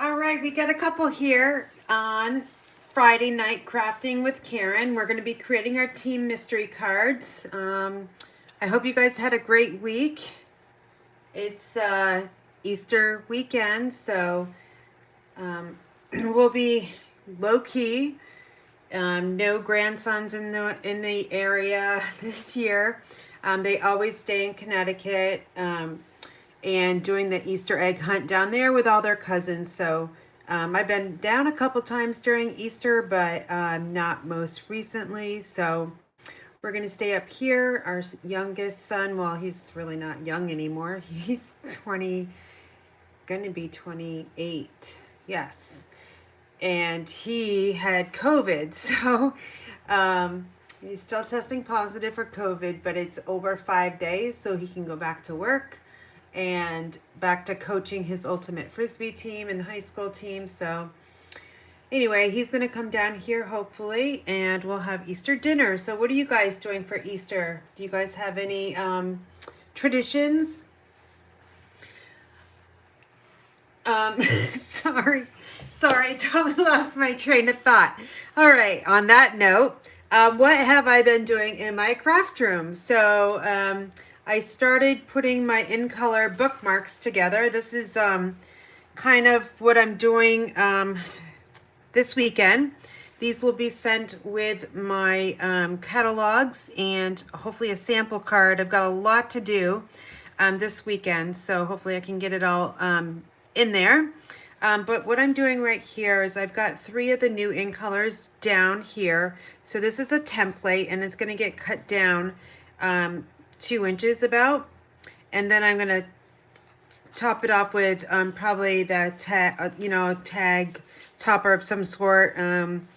All right, we got a couple here on Friday night crafting with Karen. We're going to be creating our team mystery cards. I hope you guys had a great week. It's Easter weekend, so we'll be low key. No grandsons in the area this year. They always stay in Connecticut. And doing the Easter egg hunt down there with all their cousins. So I've been down a couple times during Easter, but not most recently. So we're going to stay up here. Our youngest son, well, he's really not young anymore. He's going to be 28. Yes. And he had COVID. So he's still testing positive for COVID, but it's over 5 days, so he can go back to work and back to coaching his ultimate frisbee team and high school team. So anyway, he's going to come down here hopefully, and we'll have Easter dinner. So what are you guys doing for Easter? Do you guys have any traditions? Sorry, totally lost my train of thought. All right, on that note, what have I been doing in my craft room? So I started putting my in color bookmarks together. This is kind of what I'm doing this weekend. These will be sent with my catalogs and hopefully a sample card. I've got a lot to do this weekend, so hopefully I can get it all in there. But what I'm doing right here is I've got 3 of the new in colors down here. So this is a template, and it's going to get cut down 2 inches about, and then I'm going to top it off with probably the tag topper of some sort, and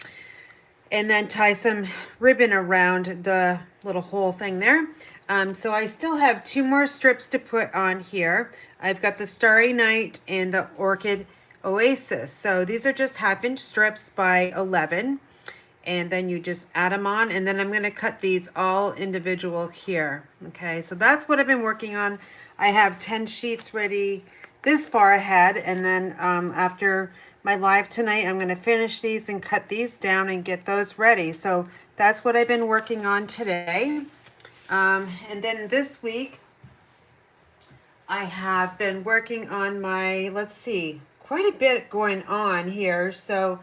then tie some ribbon around the little hole thing there. So I still have 2 more strips to put on here. I've got the Starry Night and the Orchid Oasis. So these are just 1/2-inch strips by 11. And then you just add them on, and then I'm going to cut these all individual here. Okay, so that's what I've been working on. I have 10 sheets ready this far ahead, and then after my live tonight, I'm going to finish these and cut these down and get those ready. So that's what I've been working on today. And then this week, I have been working on my, let's see, quite a bit going on here. So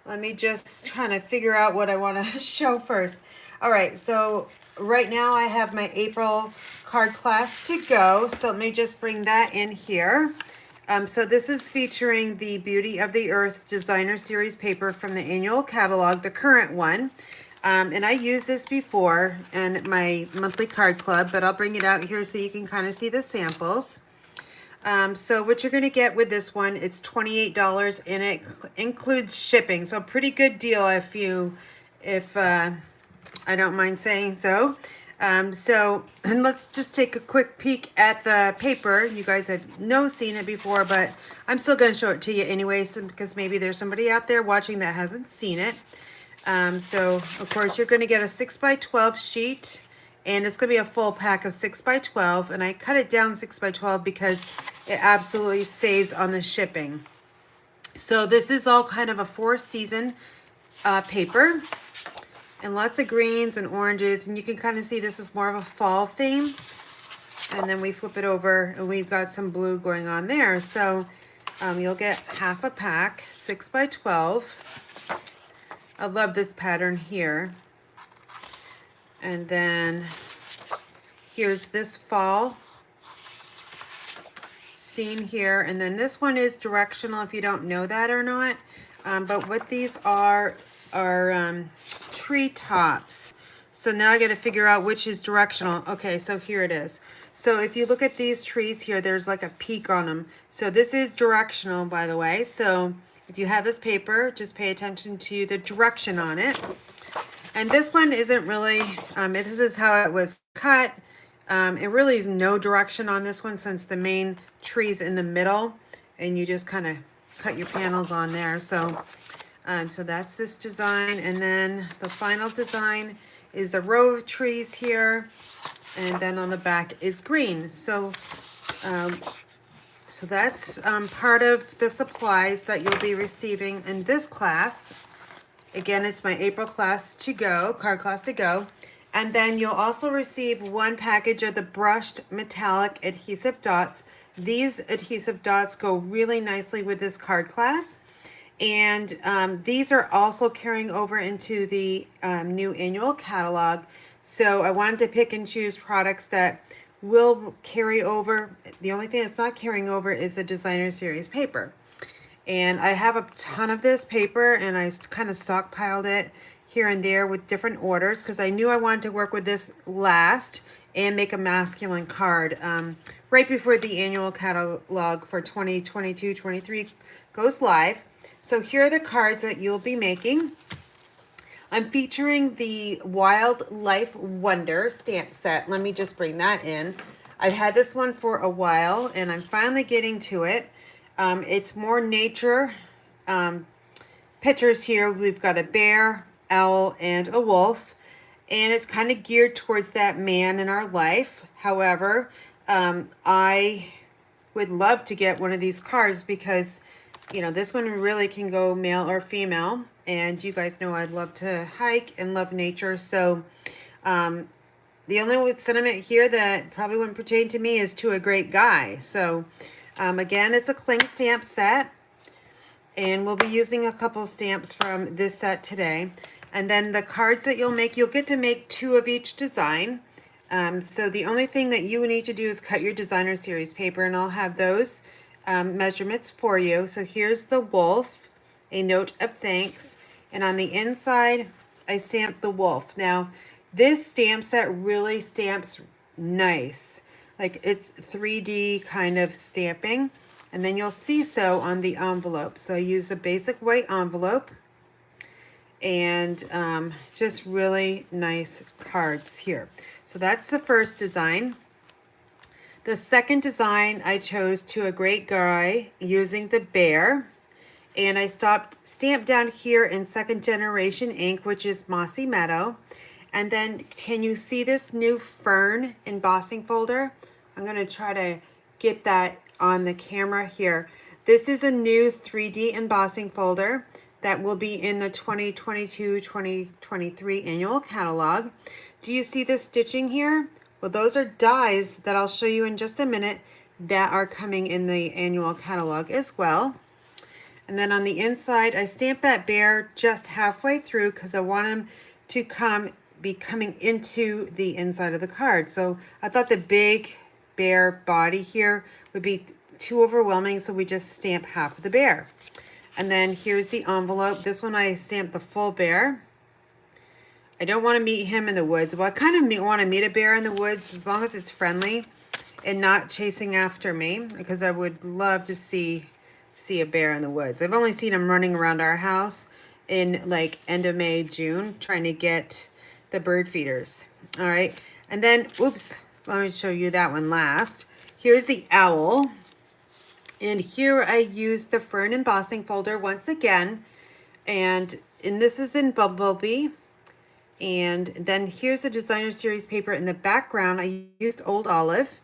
let me just kind of figure out what I want to show first. All right, so right now I have my April card class to go. So let me just bring that in here. So this is featuring the Beauty of the Earth Designer Series paper from the annual catalog, the current one. And I used this before in my monthly card club, but I'll bring it out here so you can kind of see the samples. So what you're going to get with this one, it's $28, and it includes shipping. So pretty good deal if I don't mind saying so. And let's just take a quick peek at the paper. You guys have seen it before, but I'm still going to show it to you anyway, because maybe there's somebody out there watching that hasn't seen it. So of course you're going to get a 6x12 sheet. And it's going to be a full pack of 6x12, and I cut it down 6x12 because it absolutely saves on the shipping. So this is all kind of a 4-season paper, and lots of greens and oranges, and you can kind of see this is more of a fall theme. and then we flip it over and we've got some blue going on there. So you'll get half a pack, 6 by 12. I love this pattern here. And then here's this fall scene here. And then this one is directional if you don't know that or not. But what these are tree tops. So now I got to figure out which is directional. Okay, so here it is. So if you look at these trees here, there's like a peak on them. So this is directional, by the way. So if you have this paper, just pay attention to the direction on it. And this one isn't really, this is how it was cut. It really is no direction on this one since the main tree's in the middle and you just kind of cut your panels on there. So, so that's this design. And then the final design is the row of trees here. And then on the back is green. So, so that's part of the supplies that you'll be receiving in this class. Again, it's my April class to go, card class to go. And then you'll also receive one package of the brushed metallic adhesive dots. These adhesive dots go really nicely with this card class. And these are also carrying over into the new annual catalog. So I wanted to pick and choose products that will carry over. The only thing that's not carrying over is the designer series paper. And I have a ton of this paper and I kind of stockpiled it here and there with different orders because I knew I wanted to work with this last and make a masculine card right before the annual catalog for 2022-23 goes live. So here are the cards that you'll be making. I'm featuring the Wildlife Wonder stamp set. Let me just bring that in. I've had this one for a while and I'm finally getting to it. It's more nature pictures here. We've got a bear, owl, and a wolf. And it's kind of geared towards that man in our life. However, I would love to get one of these cards because, you know, this one really can go male or female. And you guys know I love to hike and love nature. So the only sentiment here that probably wouldn't pertain to me is to a great guy. So again, it's a cling stamp set. And we'll be using a couple stamps from this set today. And then the cards that you'll make, you'll get to make 2 of each design. So the only thing that you need to do is cut your designer series paper, and I'll have those measurements for you. So here's the wolf, a note of thanks. And on the inside, I stamped the wolf. Now, this stamp set really stamps nice. Like it's 3D kind of stamping. And then you'll see so on the envelope. So I use a basic white envelope. And just really nice cards here. So that's the first design. The second design I chose to a great guy using the bear. And I stamped down here in second generation ink, which is Mossy Meadow. And then can you see this new fern embossing folder? I'm going to try to get that on the camera here. This is a new 3D embossing folder that will be in the 2022-2023 annual catalog. Do you see this stitching here? Well, those are dies that I'll show you in just a minute that are coming in the annual catalog as well. And then on the inside, I stamped that bear just halfway through because I want him to be coming into the inside of the card. So I thought the big bear body here would be too overwhelming, so we just stamp half of the bear. And then here's the envelope. This one I stamped the full bear. I don't want to meet him in the woods. Well, I kind of want to meet a bear in the woods as long as it's friendly and not chasing after me, because I would love to see a bear in the woods. I've only seen him running around our house in like end of May, June, trying to get the bird feeders. All right. And then, oops, let me show you that one last. Here's the owl. And here I used the fern embossing folder once again. And this is in Bumblebee. And then here's the designer series paper in the background. I used Old Olive.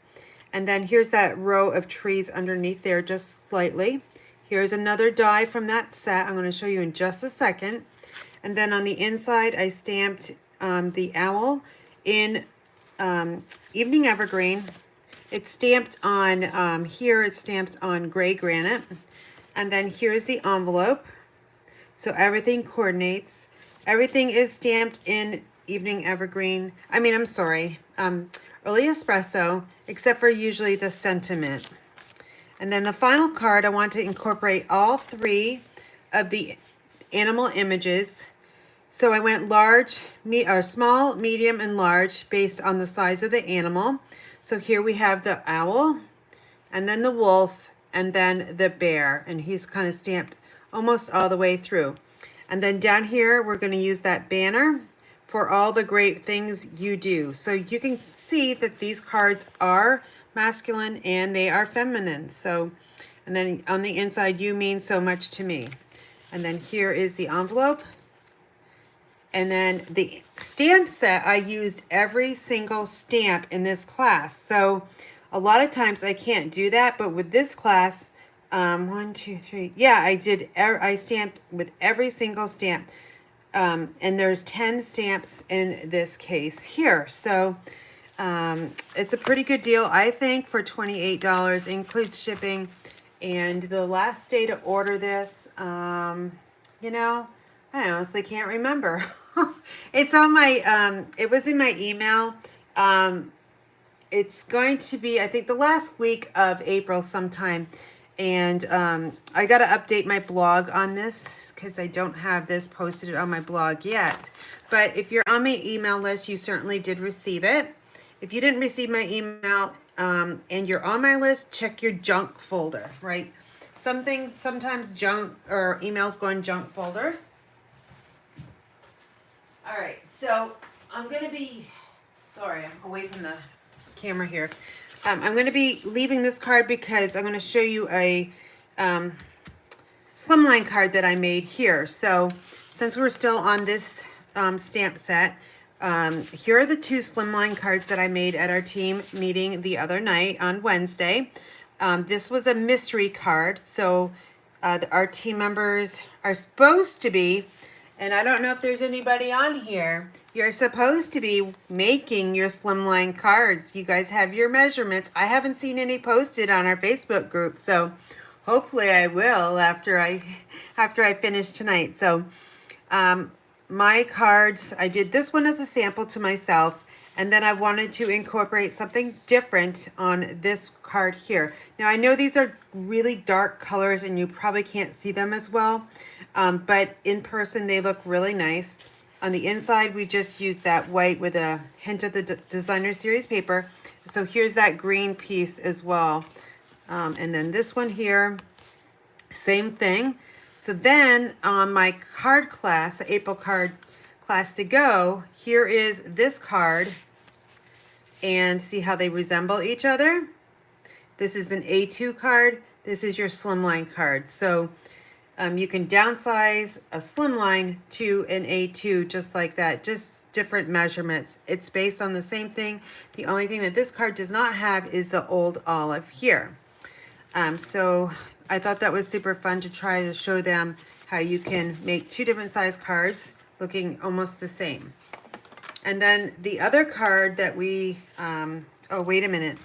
And then here's that row of trees underneath there just slightly. Here's another die from that set. I'm going to show you in just a second. And then on the inside, I stamped the owl in Evening Evergreen. It's stamped on, here it's stamped on gray granite. And then here's the envelope. So everything coordinates. Everything is stamped in Evening Evergreen. I'm sorry, Early Espresso, except for usually the sentiment. And then the final card, I want to incorporate all three of the animal images. So I went large, small, medium, and large based on the size of the animal. So here we have the owl, and then the wolf, and then the bear. And he's kind of stamped almost all the way through. And then down here, we're going to use that banner for all the great things you do. So you can see that these cards are masculine and they are feminine. So, and then on the inside, you mean so much to me. And then here is the envelope. And then the stamp set, I used every single stamp in this class. So a lot of times I can't do that, but with this class, 1, 2, 3, yeah, I stamped with every single stamp. And there's 10 stamps in this case here. So it's a pretty good deal, I think, for $28. Includes shipping. And the last day to order this, you know, I honestly can't remember. It's on my, it was in my email. It's going to be, I think, the last week of April sometime. And I got to update my blog on this because I don't have this posted on my blog yet. But if you're on my email list, you certainly did receive it. If you didn't receive my email and you're on my list, check your junk folder, right? Sometimes junk or emails go in junk folders. All right, so I'm going to be, sorry, I'm away from the camera here. I'm going to be leaving this card because I'm going to show you a Slimline card that I made here. So since we're still on this stamp set, here are the 2 Slimline cards that I made at our team meeting the other night on Wednesday. This was a mystery card, so our team members are supposed to be, and I don't know if there's anybody on here, you're supposed to be making your Slimline cards. You guys have your measurements. I haven't seen any posted on our Facebook group, so hopefully I will after I finish tonight. So my cards, I did this one as a sample to myself, and then I wanted to incorporate something different on this card here. Now I know these are really dark colors and you probably can't see them as well, but in person they look really nice. On the inside, we just used that white with a hint of the designer series paper. So here's that green piece as well. And then this one here, same thing. So then on my card class, the April card class to go, here is this card. And see how they resemble each other? This is an A2 card. This is your Slimline card. So you can downsize a Slimline to an A2 just like that, just different measurements. It's based on the same thing. The only thing that this card does not have is the old olive here. So I thought that was super fun to try to show them how you can make 2 different size cards looking almost the same. And then the other card that we, oh, wait a minute.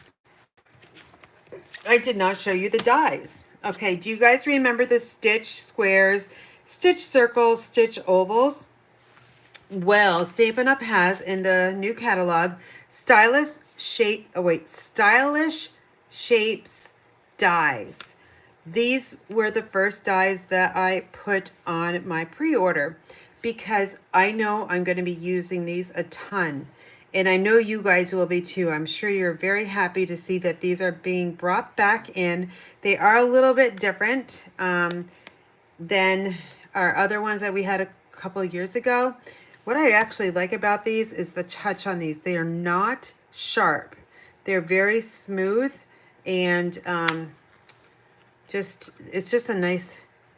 I did not show you the dies. Okay, do you guys remember the stitch squares, stitch circles, stitch ovals? Well, Stampin' Up! Has in the new catalog, stylish shapes dies. These were the first dies that I put on my pre-order because I know I'm going to be using these a ton. And I know you guys will be too. I'm sure you're very happy to see that these are being brought back in. They are a little bit different than our other ones that we had a couple of years ago. What I actually like about these is the touch on these. They are not sharp. They're very smooth and it's just a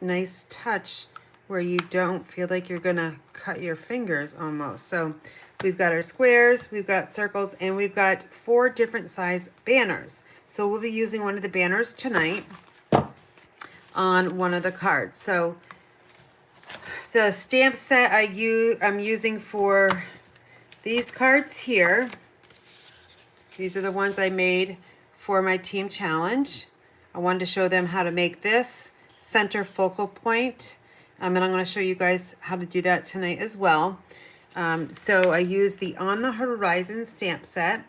nice touch where you don't feel like you're gonna cut your fingers almost. So we've got our squares, we've got circles, and we've got 4 different size banners. So we'll be using one of the banners tonight on one of the cards. So the stamp set I'm using for these cards here, these are the ones I made for my team challenge. I wanted to show them how to make this center focal point. And I'm going to show you guys how to do that tonight as well. So I use the On the Horizon stamp set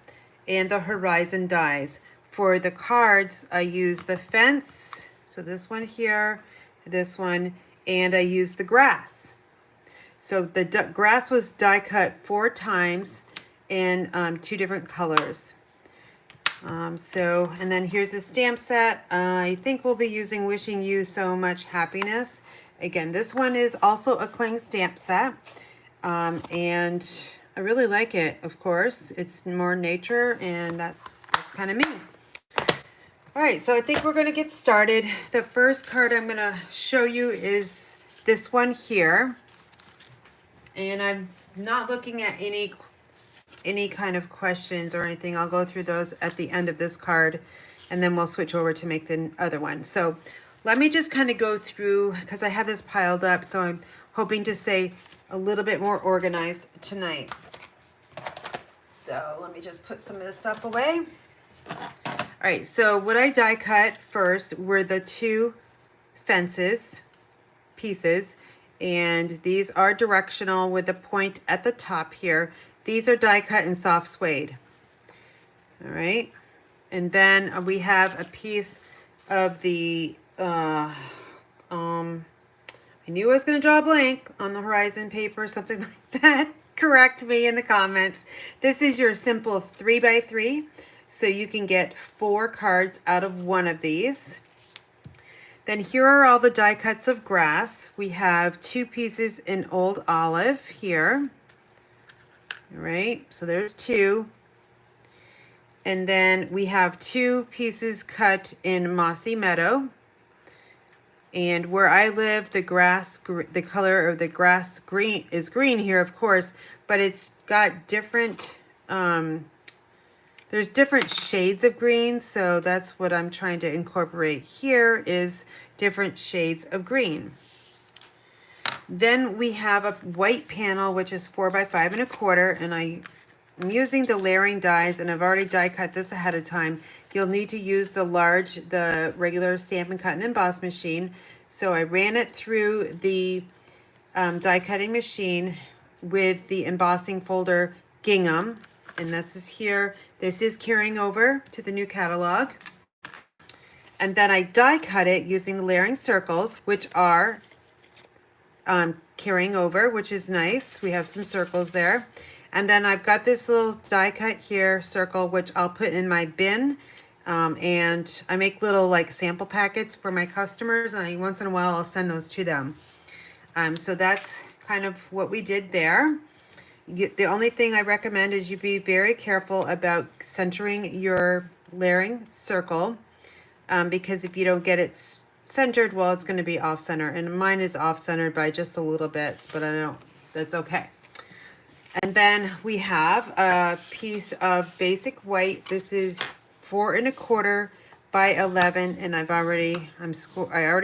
and the Horizon dies. For the cards, I use the fence, so this one here, this one, and I use the grass. So the grass was die cut 4 times in 2 different colors. And then here's a stamp set. I think we'll be using Wishing You So Much Happiness. Again, this one is also a cling stamp set. And I really like it, of course. It's more nature, and that's kind of me. All right, so I think we're going to get started. The first card I'm going to show you is this one here. And I'm not looking at any kind of questions or anything. I'll go through those at the end of this card, and then we'll switch over to make the other one. So let me just kind of go through, because I have this piled up, so I'm hoping to stay a little bit more organized tonight. So let me just put some of this stuff away. All right, so what I die cut first were the 2 fences pieces, and these are directional with the point at the top here. These are die cut in soft suede. All right, and then we have a piece of the I knew I was going to draw a blank on the Horizon paper, something like that. Correct me in the comments. This is your simple 3x3. So you can get 4 cards out of one of these. Then here are all the die cuts of grass. We have 2 pieces in Old Olive here. All right, so there's 2. And then we have 2 pieces cut in Mossy Meadow. And where I live, the color of the grass green is green here, of course, but it's got different, there's different shades of green, so that's what I'm trying to incorporate here, is different shades of green. Then we have a white panel, which is 4x5 1/4, and I'm using the layering dies, and I've already die cut this ahead of time. You'll need to use the regular Stampin' Cut and Emboss machine. So I ran it through the die cutting machine with the embossing folder gingham, and this is here. This is carrying over to the new catalog. And then I die cut it using the layering circles, which are carrying over, which is nice. We have some circles there. And then I've got this little die cut here circle, which I'll put in my bin. And I make little like sample packets for my customers, and once in a while I'll send those to them. So that's kind of what we did there. The only thing I recommend is you be very careful about centering your layering circle, because if you don't get it centered, well, it's going to be off center, and mine is off centered by just a little bit, but I don't, that's okay. And then we have a piece of basic white. This is 4 1/4 by 11, and I already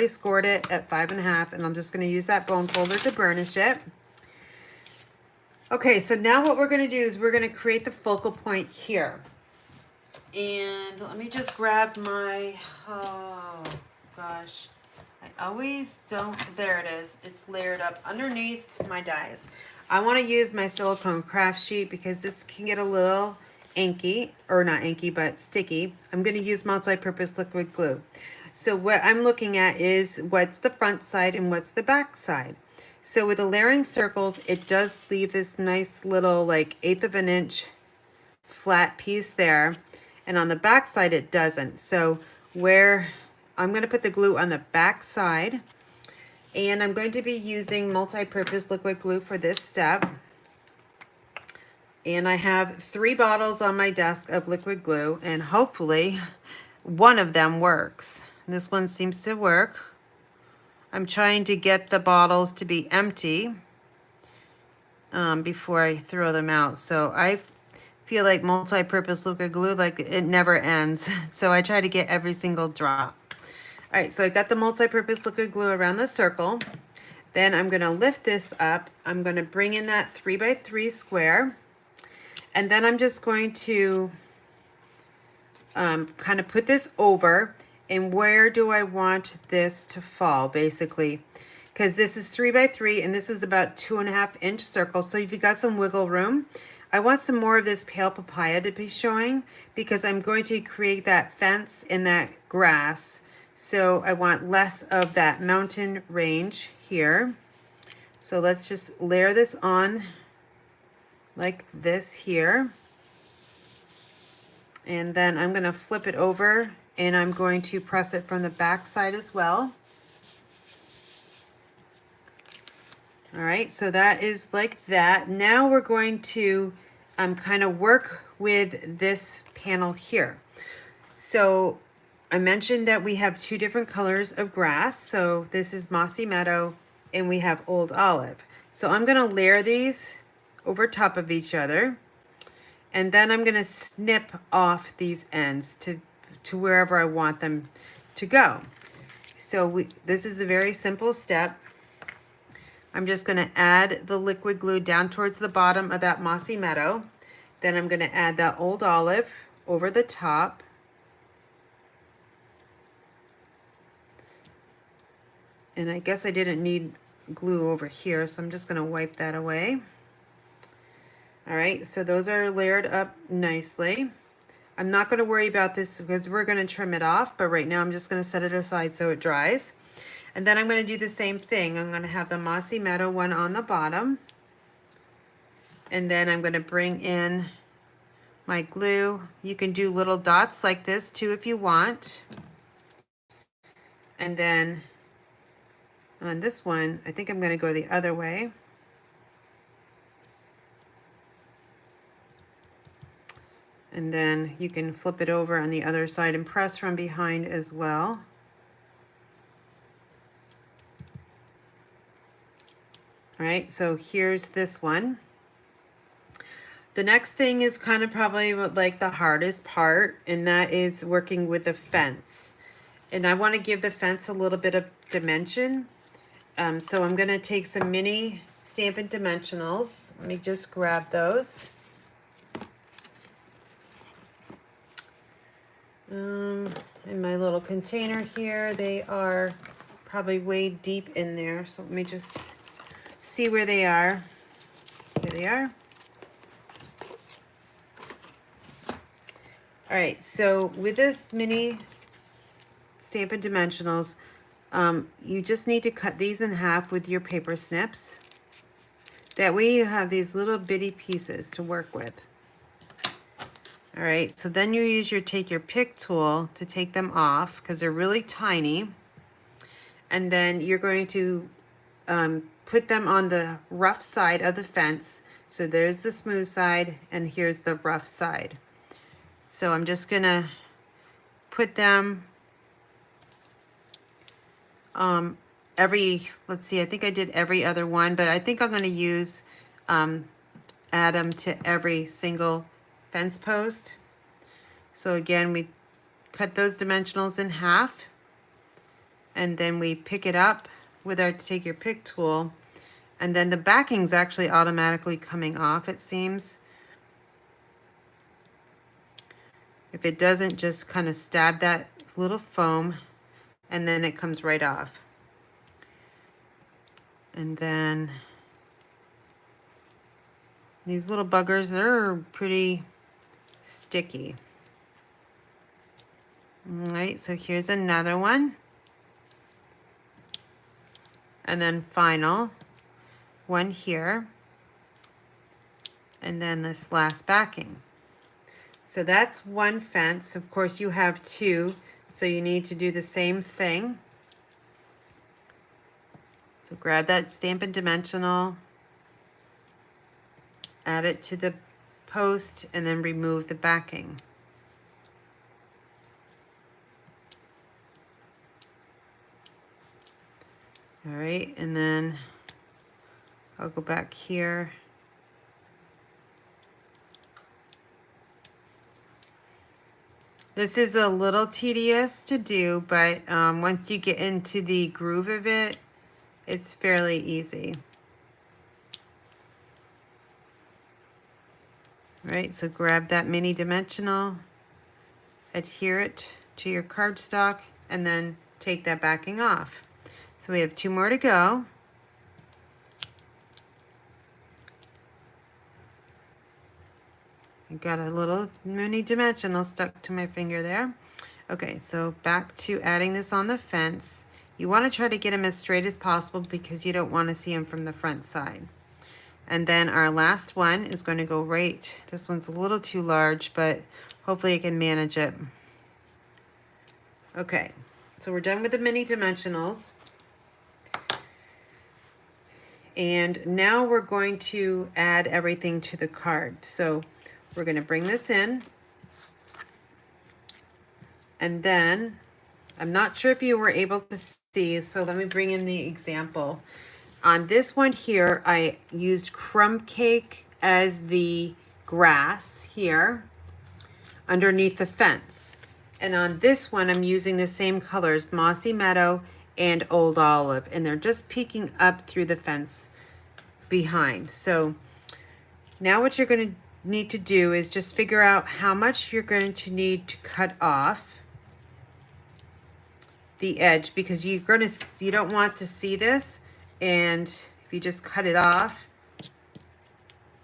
scored it at 5 1/2, and I'm just going to use that bone folder to burnish it. Okay, so now what we're going to do is we're going to create the focal point here. And let me just grab my, oh gosh, I always don't, there it is. It's layered up underneath my dies. I want to use my silicone craft sheet because this can get a little inky, or not inky, but sticky. I'm going to use multi-purpose liquid glue. So what I'm looking at is what's the front side and what's the back side. So with the layering circles, it does leave this nice little like 1/8 of an inch flat piece there. And on the back side, it doesn't. So where I'm going to put the glue on the back side, and I'm going to be using multi-purpose liquid glue for this step. And I have 3 bottles on my desk of liquid glue, and hopefully one of them works. This one seems to work. I'm trying to get the bottles to be empty before I throw them out. So I feel like multi-purpose liquid glue, like it never ends. So I try to get every single drop. All right, so I got the multi-purpose liquid glue around the circle. Then I'm gonna lift this up. I'm gonna bring in that 3x3 square. And then I'm just going to kind of put this over, and where do I want this to fall, basically, because this is 3 by 3 and this is about 2.5-inch circle. So if you got some wiggle room, I want some more of this pale papaya to be showing, because I'm going to create that fence in that grass. So I want less of that mountain range here. So let's just layer this on like this here. And then I'm going to flip it over, and I'm going to press it from the back side as well. All right, so that is like that. Now we're going to kind of work with this panel here. So I mentioned that we have 2 different colors of grass. So this is Mossy Meadow, and we have Old Olive. So I'm going to layer these over top of each other. And then I'm going to snip off these ends to wherever I want them to go. So this is a very simple step. I'm just going to add the liquid glue down towards the bottom of that Mossy Meadow. Then I'm going to add that Old Olive over the top. And I guess I didn't need glue over here, so I'm just going to wipe that away. All right, so those are layered up nicely. I'm not going to worry about this because we're going to trim it off, but right now I'm just going to set it aside so it dries. And then I'm going to do the same thing. I'm going to have the Mossy Meadow one on the bottom. And then I'm going to bring in my glue. You can do little dots like this too if you want. And then on this one, I think I'm going to go the other way. And then you can flip it over on the other side and press from behind as well. All right, so here's this one. The next thing is kind of probably like the hardest part, and that is working with the fence. And I want to give the fence a little bit of dimension. So I'm going to take some mini Stampin' Dimensionals. Let me just grab those. In my little container here, they are probably way deep in there. So let me just see where they are. Here they are. All right, so with this mini Stampin' Dimensionals, you just need to cut these in half with your paper snips. That way you have these little bitty pieces to work with. All right, so then you take your pick tool to take them off because they're really tiny. And then you're going to put them on the rough side of the fence. So there's the smooth side and here's the rough side. So I'm just gonna put them let's see, I think I did every other one, but I think I'm gonna use add them to every single fence post. So again, we cut those dimensionals in half, and then we pick it up with our take your pick tool, and then the backing's actually automatically coming off, it seems. If it doesn't, just kind of stab that little foam, and then it comes right off. And then these little buggers, they're pretty sticky. All right, so here's another one. And then final one here. And then this last backing. So that's one fence. Of course, you have 2, so you need to do the same thing. So grab that Stampin' Dimensional, add it to the post, and then remove the backing. All right, and then I'll go back here. This is a little tedious to do, but once you get into the groove of it, it's fairly easy. All right, so grab that mini dimensional, adhere it to your cardstock and then take that backing off. So we have 2 more to go. I got a little mini dimensional stuck to my finger there. Okay, so back to adding this on the fence. You want to try to get them as straight as possible because you don't want to see them from the front side. And then our last one is going to go right, this one's a little too large, but hopefully I can manage it. Okay, so we're done with the mini dimensionals. And now we're going to add everything to the card. So we're going to bring this in. And then, I'm not sure if you were able to see, so let me bring in the example. On this one here, I used crumb cake as the grass here underneath the fence. And on this one, I'm using the same colors, Mossy Meadow and Old Olive, and they're just peeking up through the fence behind. So now what you're going to need to do is just figure out how much you're going to need to cut off the edge, because you don't want to see this, and if you just cut it off,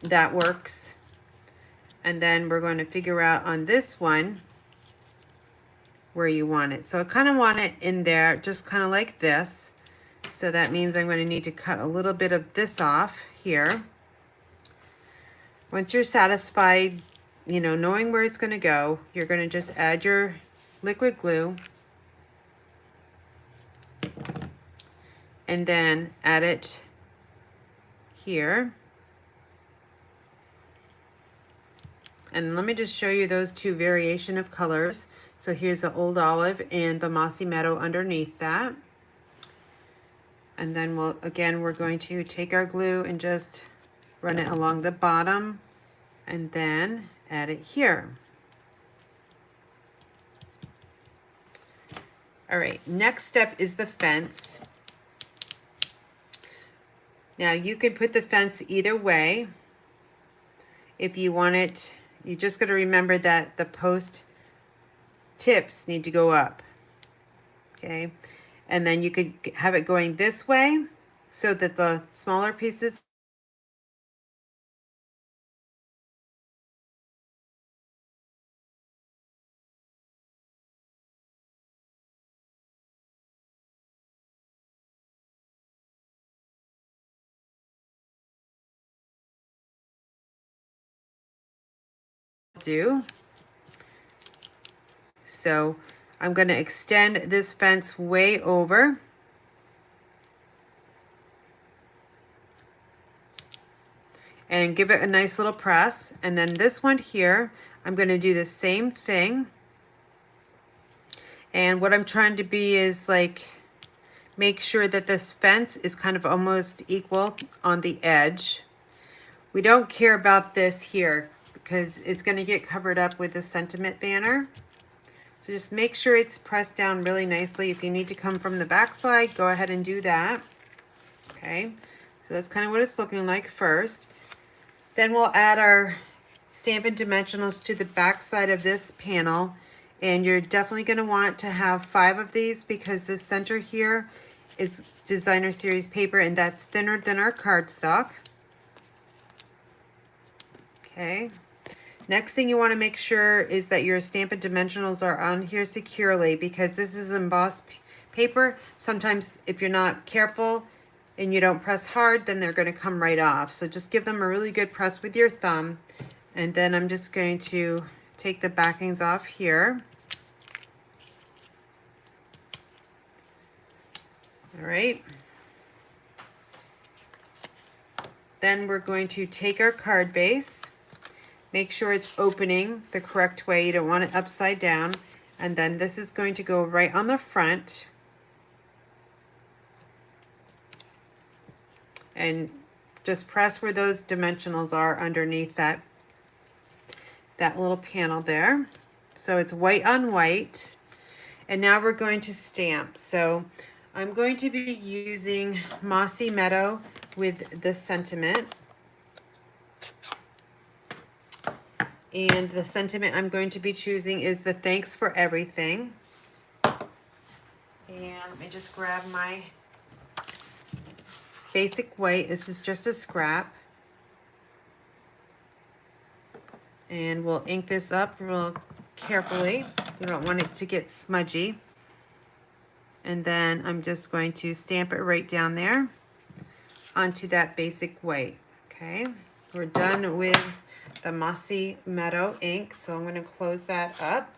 that works. And then we're going to figure out on this one where you want it. So I kind of want it in there, just kind of like this. So that means I'm going to need to cut a little bit of this off here. Once you're satisfied, you know, knowing where it's going to go, you're going to just add your liquid glue and then add it here. And let me just show you those 2 variation of colors. So here's the Old Olive and the Mossy Meadow underneath that. And then we're going to take our glue and just run it along the bottom and then add it here. All right, next step is the fence. Now you could put the fence either way. If you want it, you just got to remember that the post tips need to go up. Okay, and then you could have it going this way so that the smaller pieces do. So I'm going to extend this fence way over. And give it a nice little press. And then this one here, I'm going to do the same thing. And what I'm trying to be is like, make sure that this fence is kind of almost equal on the edge. We don't care about this here because it's going to get covered up with the sentiment banner. So just make sure it's pressed down really nicely. If you need to come from the back side, go ahead and do that. Okay, so that's kind of what it's looking like first. Then we'll add our Stampin' Dimensionals to the back side of this panel. And you're definitely going to want to have 5 of these because the center here is Designer Series paper, and that's thinner than our cardstock. Okay. Next thing you want to make sure is that your Stampin' Dimensionals are on here securely, because this is embossed paper. Sometimes if you're not careful and you don't press hard, then they're going to come right off. So just give them a really good press with your thumb. And then I'm just going to take the backings off here. All right. Then we're going to take our card base. Make sure it's opening the correct way. You don't want it upside down. And then this is going to go right on the front. And just press where those dimensionals are underneath that little panel there. So it's white on white. And now we're going to stamp. So I'm going to be using Mossy Meadow with the sentiment. And the sentiment I'm going to be choosing is the thanks for everything. And let me just grab my basic white. This is just a scrap. And we'll ink this up real carefully. We don't want it to get smudgy. And then I'm just going to stamp it right down there onto that basic white. Okay, we're done with the Mossy Meadow ink, so I'm going to close that up.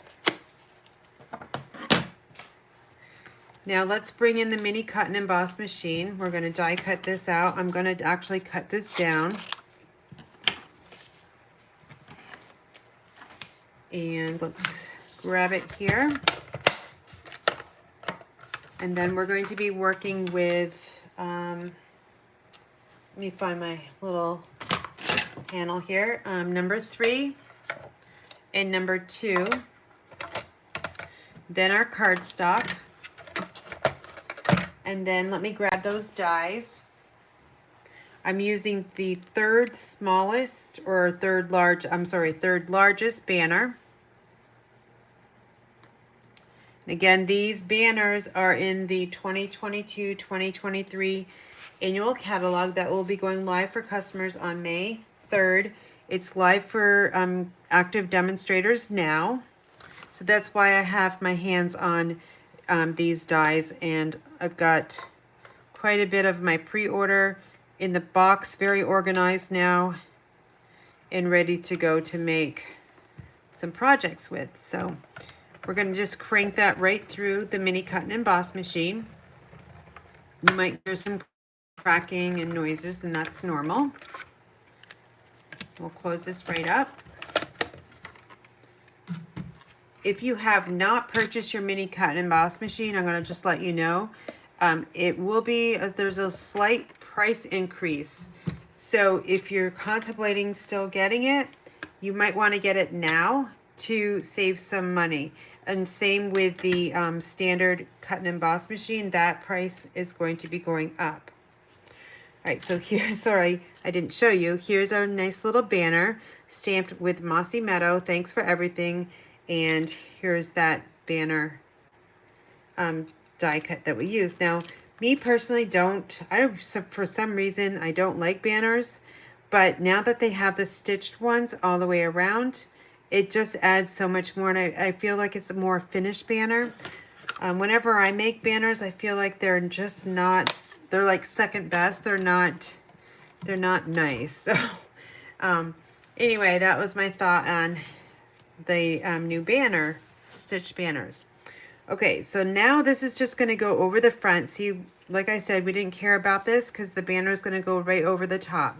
Now let's bring in the mini cut and emboss machine. We're going to die cut this out. I'm going to actually cut this down. And let's grab it here. And then we're going to be working with, let me find my little panel here, number 3 and number 2. Then our cardstock. And then let me grab those dies. I'm using the third largest banner. And again, these banners are in the 2022-2023 annual catalog that will be going live for customers on May 3rd. It's live for active demonstrators now. So that's why I have my hands on these dies, and I've got quite a bit of my pre-order in the box, very organized now and ready to go to make some projects with. So we're going to just crank that right through the mini cut and emboss machine. You might hear some cracking and noises, and that's normal. We'll close this right up. If you have not purchased your mini cut and emboss machine, I'm going to just let you know, it will be, there's a slight price increase. So if you're contemplating still getting it, you might want to get it now to save some money. And same with the standard cut and emboss machine, that price is going to be going up. All right, so here, sorry, I didn't show you. Here's our nice little banner stamped with Mossy Meadow. Thanks for everything. And here's that banner die cut that we use. Now, me personally for some reason, I don't like banners, but now that they have the stitched ones all the way around, it just adds so much more, and I feel like it's a more finished banner. Whenever I make banners, I feel like they're just not, they're like second best. They're not nice. So anyway, that was my thought on the new banner, stitched banners. Okay, so now this is just going to go over the front. See, like I said, we didn't care about this because the banner is going to go right over the top.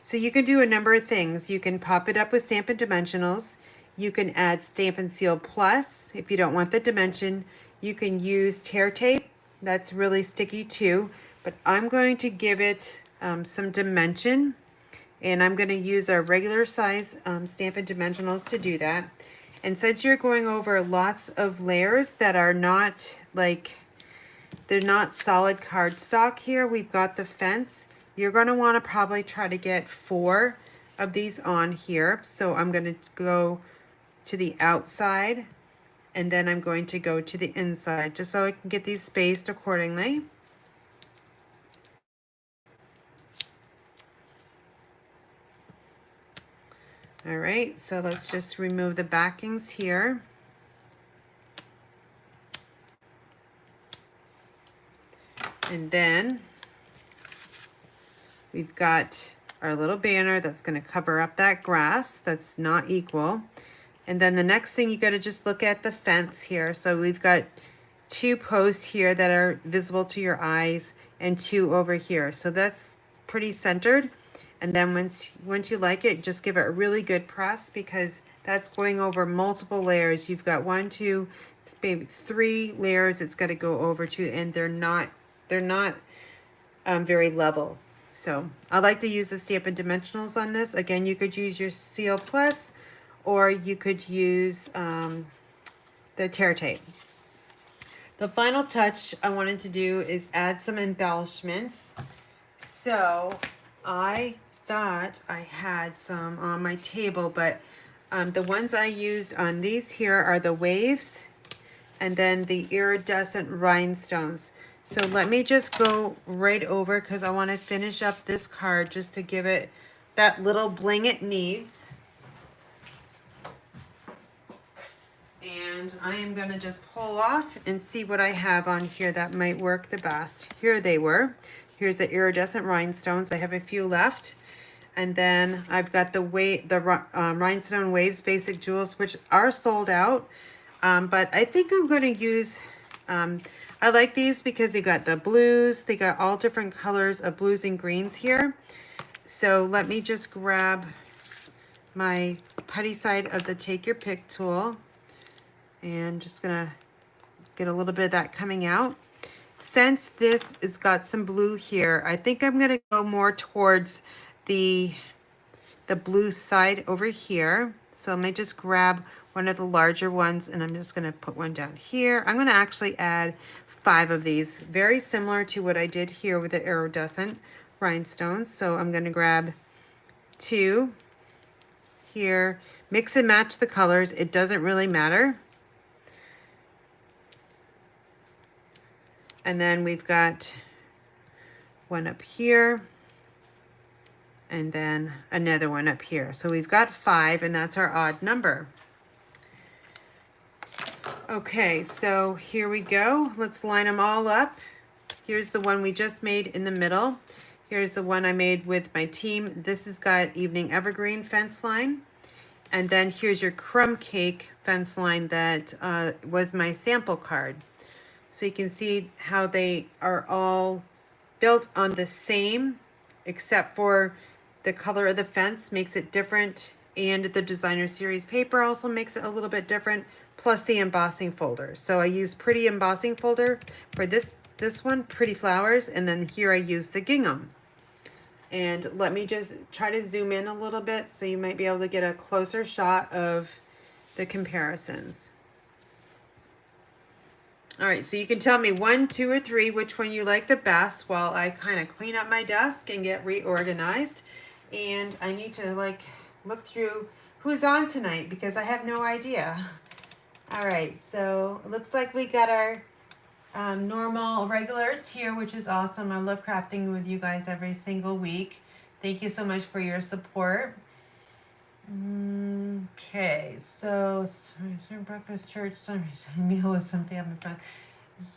So you can do a number of things. You can pop it up with Stampin' Dimensionals. You can add Stampin' Seal Plus if you don't want the dimension. You can use tear tape. That's really sticky too. But I'm going to give it some dimension. And I'm going to use our regular size Stampin' Dimensionals to do that. And since you're going over lots of layers that are not like, they're not solid cardstock here, we've got the fence. You're going to want to probably try to get 4 of these on here. So I'm going to go to the outside, and then I'm going to go to the inside, just so I can get these spaced accordingly. All right, so let's just remove the backings here. And then we've got our little banner that's going to cover up that grass that's not equal. And then the next thing, you got to just look at the fence here. So we've got 2 posts here that are visible to your eyes and 2 over here. So that's pretty centered. And then once you like it, just give it a really good press, because that's going over multiple layers. You've got 1, 2, maybe 3 layers it's got to go over to, and they're not very level. So I like to use the Stampin' Dimensionals on this. Again, you could use your Seal Plus, or you could use the tear tape. The final touch I wanted to do is add some embellishments. So I thought I had some on my table, but The ones I used on these here are the waves and then the iridescent rhinestones. So let me just go right over because I want to finish up this card just to give it that little bling it needs. And I am going to just pull off and see what I have on here that might work the best. Here they were. Here's the iridescent rhinestones. I have a few left. And then I've got the rhinestone waves basic jewels, which are sold out. But I think I'm going to use, I like these because they got the blues. They got all different colors of blues and greens here. So let me just grab my putty side of the Take Your Pick tool. And just gonna get a little bit of that coming out. Since this has got some blue here, I think I'm gonna go more towards the blue side over here. So let me just grab one of the larger ones and I'm just gonna put one down here. I'm gonna actually add 5 of these, very similar to what I did here with the iridescent rhinestones. So I'm gonna grab 2 here, mix and match the colors. It doesn't really matter. And then we've got one up here and then another one up here. So we've got 5 and that's our odd number. Okay, so here we go. Let's line them all up. Here's the one we just made in the middle. Here's the one I made with my team. This has got Evening Evergreen fence line. And then here's your crumb cake fence line that was my sample card. So you can see how they are all built on the same, except for the color of the fence makes it different. And the designer series paper also makes it a little bit different, plus the embossing folder. So I use pretty embossing folder for this one, pretty flowers. And then here I use the gingham. And let me just try to zoom in a little bit so you might be able to get a closer shot of the comparisons. All right, so you can tell me 1, 2, or 3 which one you like the best while I kind of clean up my desk and get reorganized. And I need to look through who's on tonight because I have no idea. All right, so it looks like we got our normal regulars here, which is awesome. I love crafting with you guys every single week. Thank you so much for your support. Okay, so breakfast, church, meal with some family friends.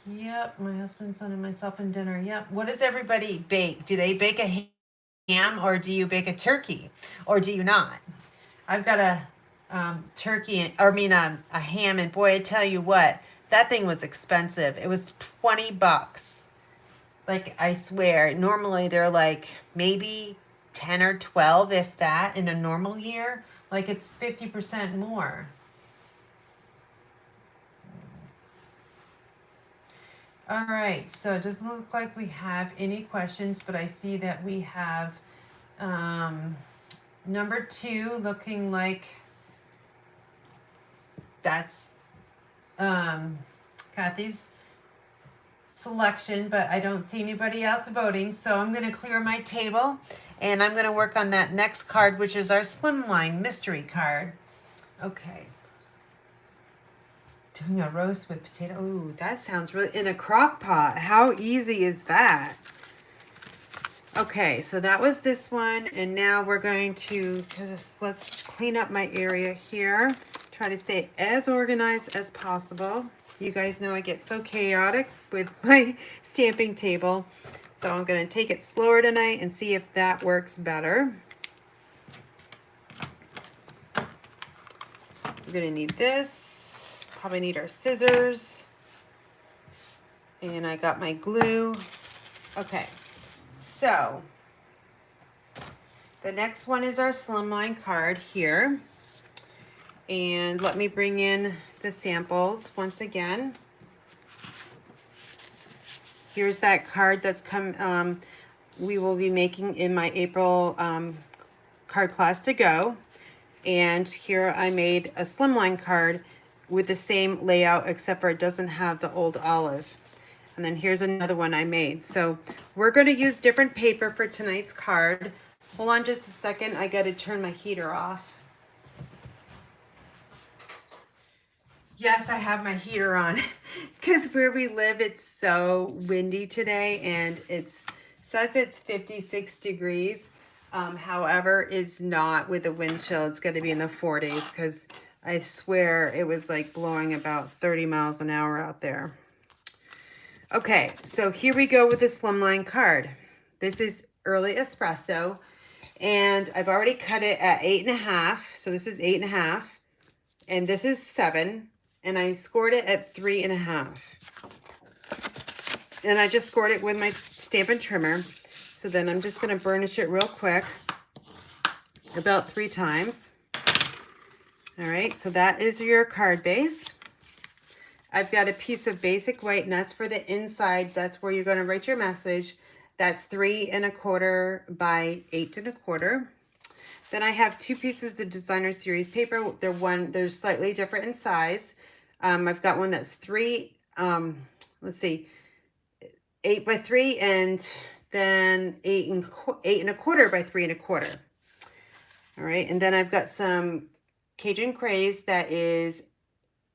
Yep, my husband, son, and myself in dinner. Yep. What does everybody bake? Do they bake a ham or do you bake a turkey or do you not? I've got a turkey, a ham, and boy, I tell you what, that thing was expensive. It was $20. Like, I swear, normally they're like maybe 10 or 12, if that, in a normal year. Like, it's 50% more. All right, so it doesn't look like we have any questions, but I see that we have number 2 looking like that's Kathy's selection, but I don't see anybody else voting. So I'm going to clear my table and I'm going to work on that next card, which is our Slimline mystery card. Okay. Doing a roast with potato. Ooh, that sounds really, in a crock pot. How easy is that? Okay, so that was this one. And now we're going to let's clean up my area here. Try to stay as organized as possible. You guys know I get so chaotic with my stamping table. So I'm going to take it slower tonight and see if that works better. We're going to need this. Probably need our scissors. And I got my glue. Okay, so the next one is our Slimline card here. And let me bring in the samples once again. Here's that card that's we will be making in my April card class to go. And here I made a Slimline card with the same layout, except for it doesn't have the old olive. And then here's another one I made. So we're going to use different paper for tonight's card. Hold on just a second. I got to turn my heater off. Yes, I have my heater on because where we live, it's so windy today and says it's 56 degrees. However, it's not with the wind chill. It's going to be in the 40s because I swear it was like blowing about 30 miles an hour out there. Okay, so here we go with the Slimline card. This is early espresso and I've already cut it at 8.5. So this is 8.5 and this is 7. And I scored it at 3.5. And I just scored it with my Stampin' trimmer. So then I'm just going to burnish it real quick, about 3 times. All right, so that is your card base. I've got a piece of basic white, and that's for the inside. That's where you're going to write your message. That's 3.25 by 8.25. Then I have 2 pieces of designer series paper. They're slightly different in size. I've got one that's 8 by 3, and then 8.25 by 3.25. All right, and then I've got some Cajun Craze that is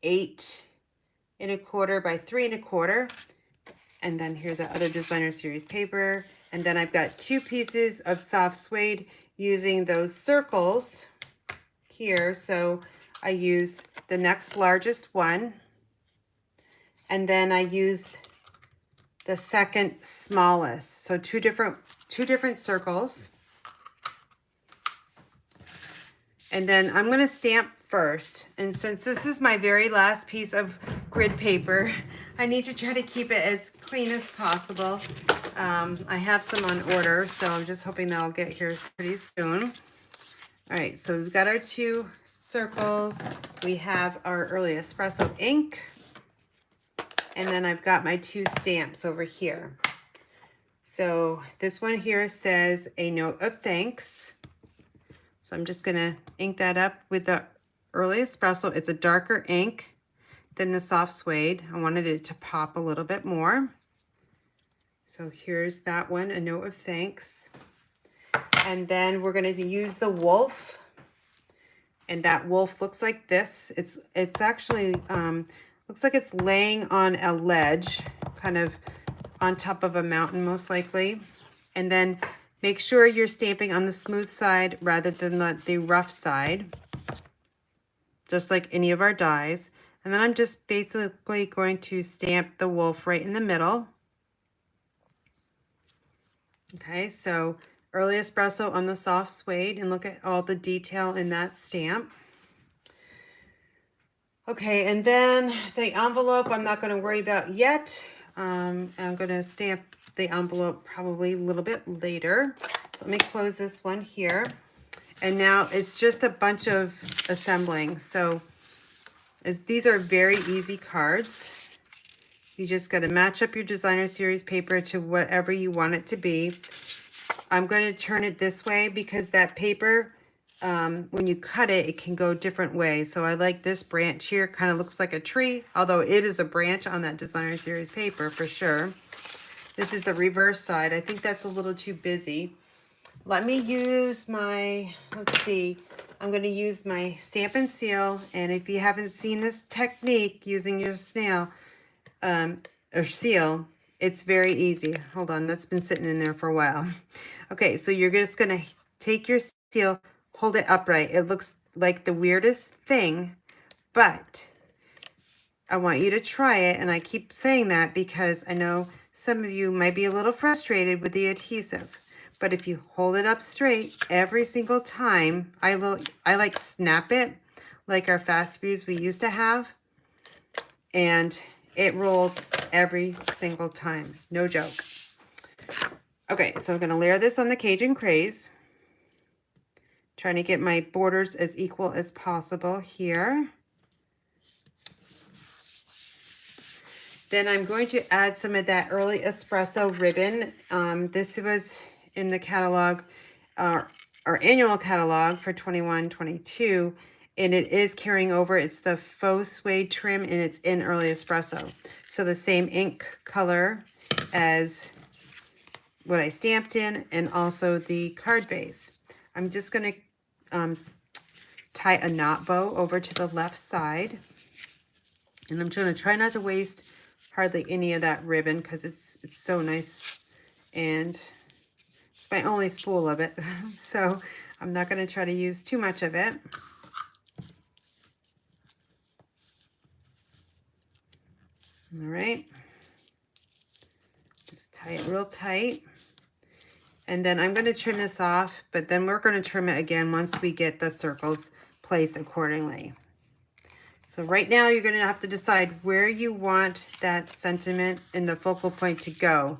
8.25 by 3.25. And then here's that other designer series paper. And then I've got 2 pieces of soft suede using those circles here. So I used the next largest one, and then I used the second smallest. So two different circles. And then I'm going to stamp first. And since this is my very last piece of grid paper, I need to try to keep it as clean as possible. I have some on order, so I'm just hoping they'll get here pretty soon. All right, so we've got our 2 circles. We have our early espresso ink. And then I've got my 2 stamps over here. So this one here says a note of thanks. So I'm just gonna ink that up with the early espresso. It's a darker ink than the soft suede. I wanted it to pop a little bit more. So here's that one, a note of thanks. And then we're gonna use the wolf. And that wolf looks like this. It's actually, looks like it's laying on a ledge, kind of on top of a mountain most likely. And then make sure you're stamping on the smooth side rather than the rough side, just like any of our dies. And then I'm just basically going to stamp the wolf right in the middle. Okay, so early espresso on the soft suede, and look at all the detail in that stamp. Okay, and then the envelope I'm not going to worry about yet. I'm going to stamp the envelope probably a little bit later. So let me close this one here. And now it's just a bunch of assembling. So these are very easy cards. You just got to match up your designer series paper to whatever you want it to be. I'm going to turn it this way because that paper, when you cut it, it can go different ways. So I like this branch here, kind of looks like a tree, although it is a branch on that designer series paper for sure. This is the reverse side. I think that's a little too busy. Let me use my, let's see, I'm going to use my Stampin' Seal. And if you haven't seen this technique using your snail or seal, it's very easy. Hold on, that's been sitting in there for a while. Okay, so you're just going to take your seal, hold it upright. It looks like the weirdest thing, but I want you to try it. And I keep saying that because I know some of you might be a little frustrated with the adhesive. But if you hold it up straight every single time, I like snap it like our fast fuse we used to have. And it rolls every single time. No joke. Okay, so I'm going to layer this on the Cajun Craze. Trying to get my borders as equal as possible here. Then I'm going to add some of that early espresso ribbon. This was in the catalog, our annual catalog for 21-22, and it is carrying over. It's the faux suede trim, and it's in early espresso. So the same ink color as what I stamped in, and also the card base. I'm just going to tie a knot bow over to the left side. And I'm going to try not to waste hardly any of that ribbon because it's so nice, and it's my only spool of it. So I'm not going to try to use too much of it. All right. Just tie it real tight. And then I'm going to trim this off, but then we're going to trim it again once we get the circles placed accordingly. So right now you're going to have to decide where you want that sentiment in the focal point to go.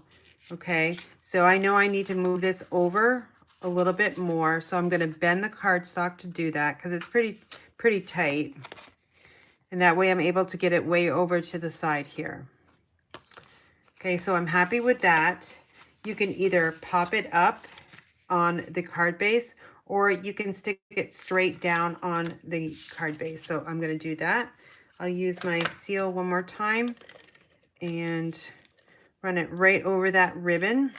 Okay, so I know I need to move this over a little bit more, so I'm going to bend the cardstock to do that because it's pretty tight. And that way I'm able to get it way over to the side here. Okay, so I'm happy with that. You can either pop it up on the card base, or you can stick it straight down on the card base. So I'm going to do that. I'll use my seal one more time and run it right over that ribbon.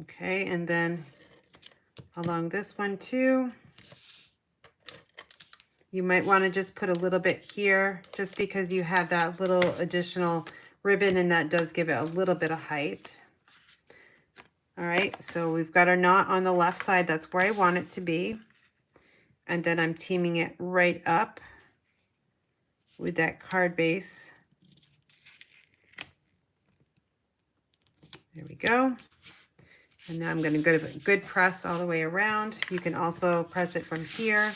Okay, and then along this one too. You might want to just put a little bit here just because you have that little additional ribbon, and that does give it a little bit of height. All right, so we've got our knot on the left side. That's where I want it to be. And then I'm teaming it right up with that card base. There we go. And now I'm going to give it a good press all the way around. You can also press it from here.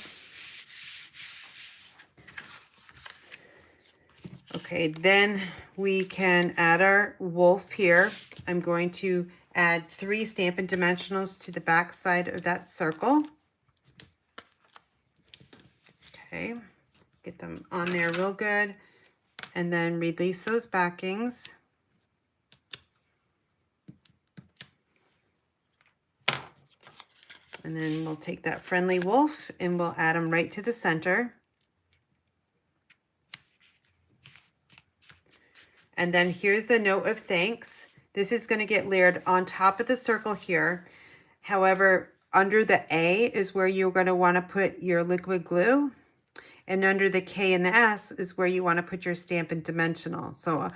Okay, then we can add our wolf here. I'm going to add 3 Stampin' Dimensionals to the back side of that circle. Okay, get them on there real good. And then release those backings. And then we'll take that friendly wolf and we'll add them right to the center. And then here's the note of thanks. This is going to get layered on top of the circle here. However, under the A is where you're going to want to put your liquid glue. And under the K and the S is where you want to put your Stampin' Dimensional. So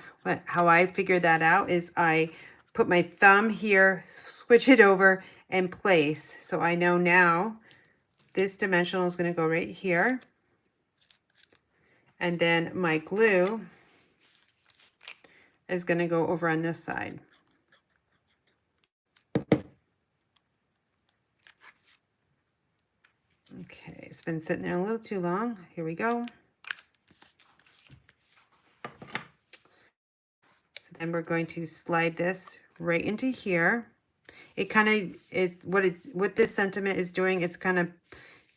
how I figured that out is I put my thumb here, switch it over, and place. So I know now this dimensional is going to go right here. And then my glue is going to go over on this side. Okay, it's been sitting there a little too long. Here we go. So then we're going to slide this right into here. It kind of, what this sentiment is doing, it's kind of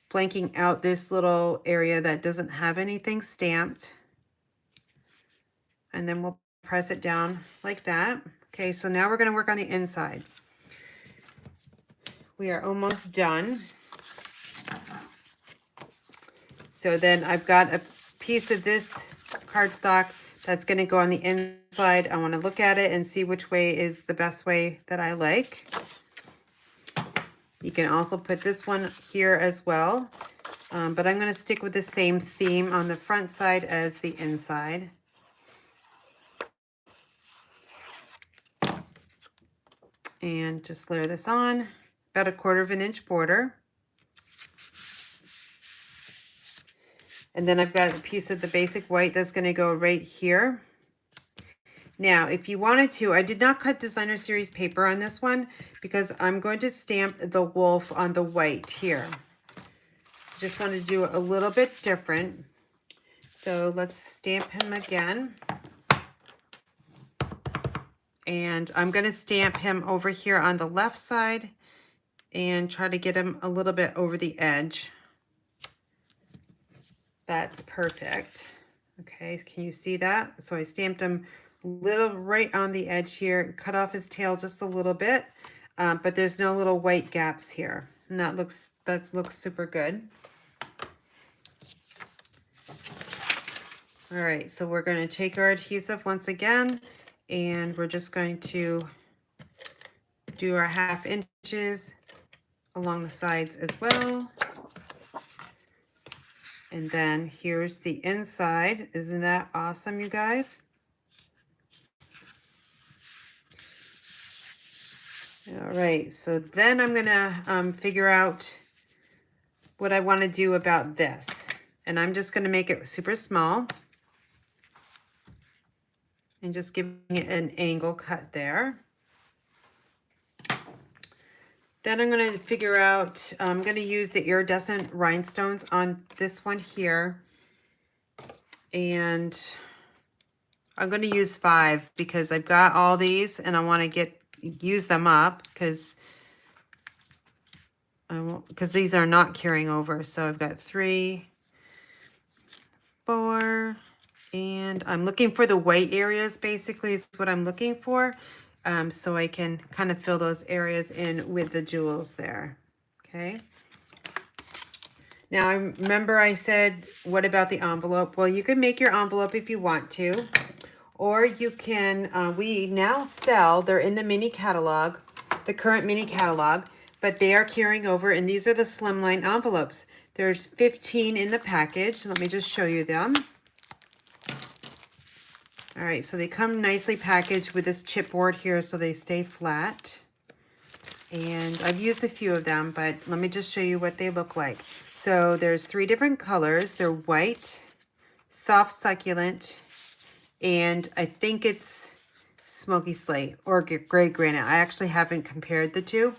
blanking out this little area that doesn't have anything stamped. And then we'll press it down like that. Okay, so now we're going to work on the inside. We are almost done. So then I've got a piece of this cardstock that's going to go on the inside. I want to look at it and see which way is the best way that I like. You can also put this one here as well, but I'm going to stick with the same theme on the front side as the inside. And just layer this on, about 1/4 inch border. And then I've got a piece of the basic white that's going to go right here. Now, if you wanted to, I did not cut designer series paper on this one because I'm going to stamp the wolf on the white here. Just wanted to do it a little bit different. So let's stamp him again. And I'm going to stamp him over here on the left side and try to get him a little bit over the edge. That's perfect. Okay, can you see that? So I stamped him a little right on the edge here, cut off his tail just a little bit, but there's no little white gaps here. And that looks super good. All right, so we're going to take our adhesive once again, and we're just going to do our 1/2 inches along the sides as well. And then here's the inside. Isn't that awesome, you guys? All right, so then I'm gonna figure out what I want to do about this. And I'm just gonna make it super small and just giving it an angle cut there. Then I'm gonna figure out, I'm gonna use the iridescent rhinestones on this one here. And I'm gonna use 5 because I've got all these and I wanna use them up because these are not carrying over. So I've got 3, 4, and I'm looking for the white areas basically is what I'm looking for. So I can kind of fill those areas in with the jewels there, okay? Now, I remember I said, what about the envelope? Well, you can make your envelope if you want to, or you can, we now sell, they're in the mini catalog, the current mini catalog, but they are carrying over, and these are the Slimline envelopes. There's 15 in the package. Let me just show you them. All right, so they come nicely packaged with this chipboard here so they stay flat. And I've used a few of them, but let me just show you what they look like. So there's 3 different colors. They're white, soft succulent, and I think it's smoky slate or gray granite. I actually haven't compared the two.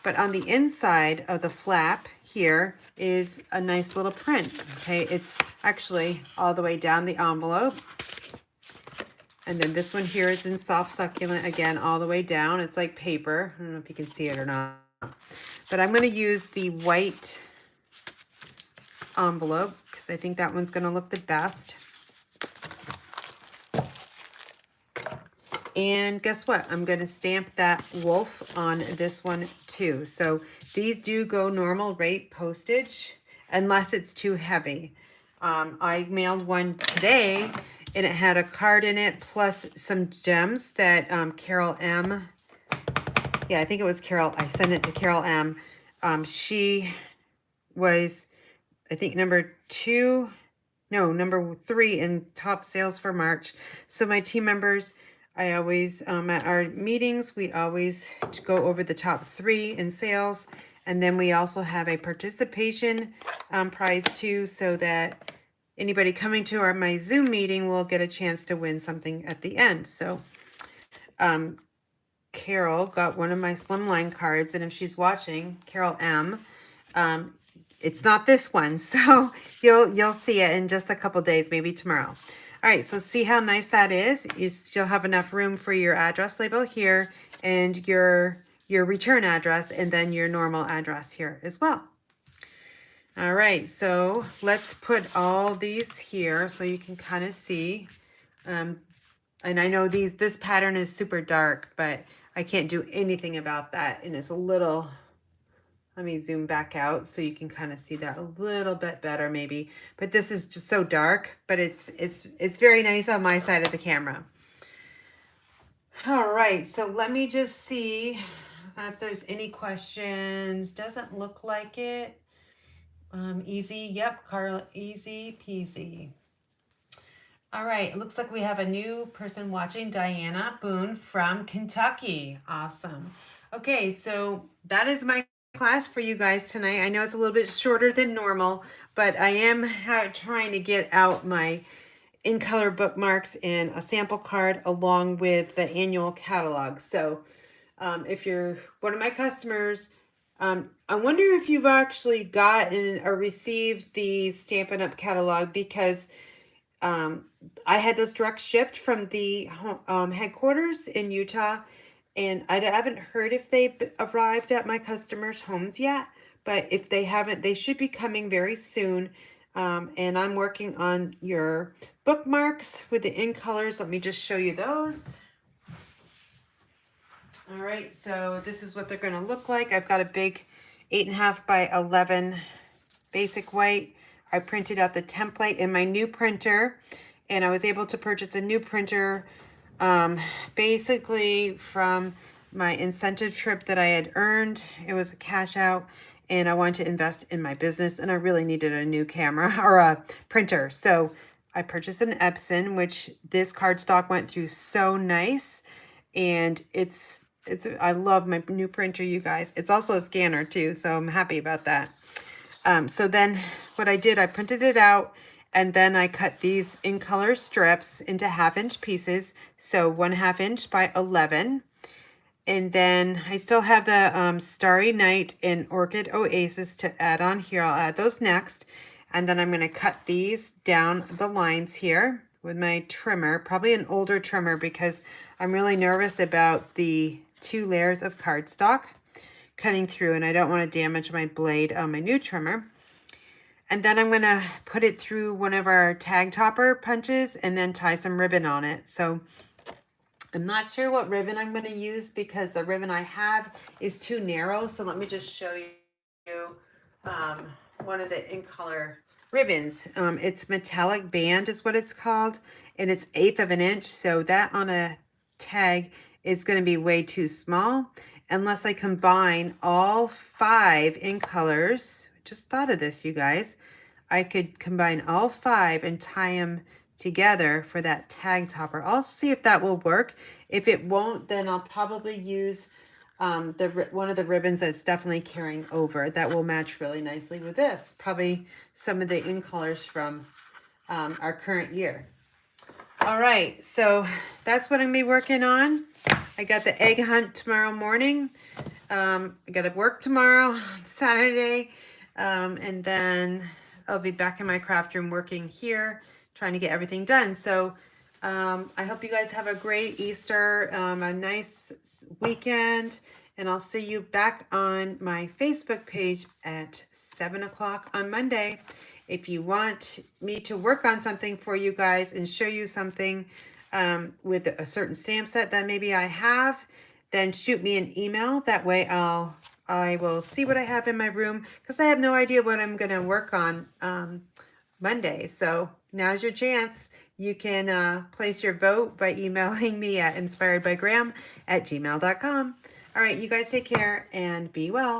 But on the inside of the flap here is a nice little print, okay? It's actually all the way down the envelope. And then this one here is in soft succulent, again, all the way down. It's like paper. I don't know if you can see it or not. But I'm going to use the white envelope because I think that one's going to look the best. And guess what? I'm going to stamp that wolf on this one too. So these do go normal rate postage unless it's too heavy. I mailed one today and it had a card in it plus some gems that Carol M. Yeah, I think it was Carol. I sent it to Carol M. She was, I think, number 3 in top sales for March. So my team members, I always, at our meetings, we always go over the top 3 in sales. And then we also have a participation prize too, so that anybody coming to my Zoom meeting will get a chance to win something at the end. So Carol got one of my Slimline cards, and if she's watching, Carol M, it's not this one, so you'll see it in just a couple days, maybe tomorrow. All right, so see how nice that is? You still have enough room for your address label here and your return address, and then your normal address here as well. All right, so let's put all these here so you can kind of see. And I know this pattern is super dark, but I can't do anything about that. And it's a little, let me zoom back out so you can kind of see that a little bit better maybe. But this is just so dark, but it's very nice on my side of the camera. All right, so let me just see if there's any questions. Doesn't look like it. Easy, yep, Carla, easy peasy. All right, it looks like we have a new person watching, Diana Boone from Kentucky. Awesome. Okay, so that is my class for you guys tonight. I know it's a little bit shorter than normal, but I am trying to get out my in-color bookmarks and a sample card along with the annual catalog. So if you're one of my customers, I wonder if you've actually gotten or received the Stampin' Up! Catalog, because I had those direct shipped from the headquarters in Utah, and I haven't heard if they've arrived at my customers' homes yet, but if they haven't, they should be coming very soon. And I'm working on your bookmarks with the in colors. Let me just show you those. All right, so this is what they're going to look like. I've got a big 8.5 by 11 basic white. I printed out the template in my new printer, and I was able to purchase a new printer basically from my incentive trip that I had earned. It was a cash out, and I wanted to invest in my business, and I really needed a new camera or a printer. So I purchased an Epson, which this cardstock went through so nice, and I love my new printer, you guys. It's also a scanner too, so I'm happy about that. So then what I did, I printed it out, and then I cut these in color strips into 1/2 inch pieces. So 1/2 inch by 11. And then I still have the Starry Night and Orchid Oasis to add on here. I'll add those next. And then I'm going to cut these down the lines here with my trimmer, probably an older trimmer, because I'm really nervous about the 2 layers of cardstock cutting through, and I don't want to damage my blade on my new trimmer. And then I'm going to put it through one of our tag topper punches and then tie some ribbon on it. So I'm not sure what ribbon I'm going to use because the ribbon I have is too narrow. So let me just show you one of the in color ribbons. It's metallic band is what it's called, and it's 1/8 of an inch. So that on a tag is going to be way too small unless I combine all 5 in colors. Just thought of this, you guys. I could combine all 5 and tie them together for that tag topper. I'll see if that will work. If it won't, then I'll probably use one of the ribbons that's definitely carrying over. That will match really nicely with this. Probably some of the in colors from our current year. All right, so that's what I'm gonna be working on. I got the egg hunt tomorrow morning. I got to work tomorrow on Saturday, and then I'll be back in my craft room working here, trying to get everything done. So I hope you guys have a great Easter, a nice weekend, and I'll see you back on my Facebook page at 7 o'clock on Monday. If you want me to work on something for you guys and show you something with a certain stamp set that maybe I have, then shoot me an email. That way I will see what I have in my room, because I have no idea what I'm going to work on Monday. So now's your chance. You can place your vote by emailing me at inspiredbygraham@gmail.com. All right, you guys take care and be well.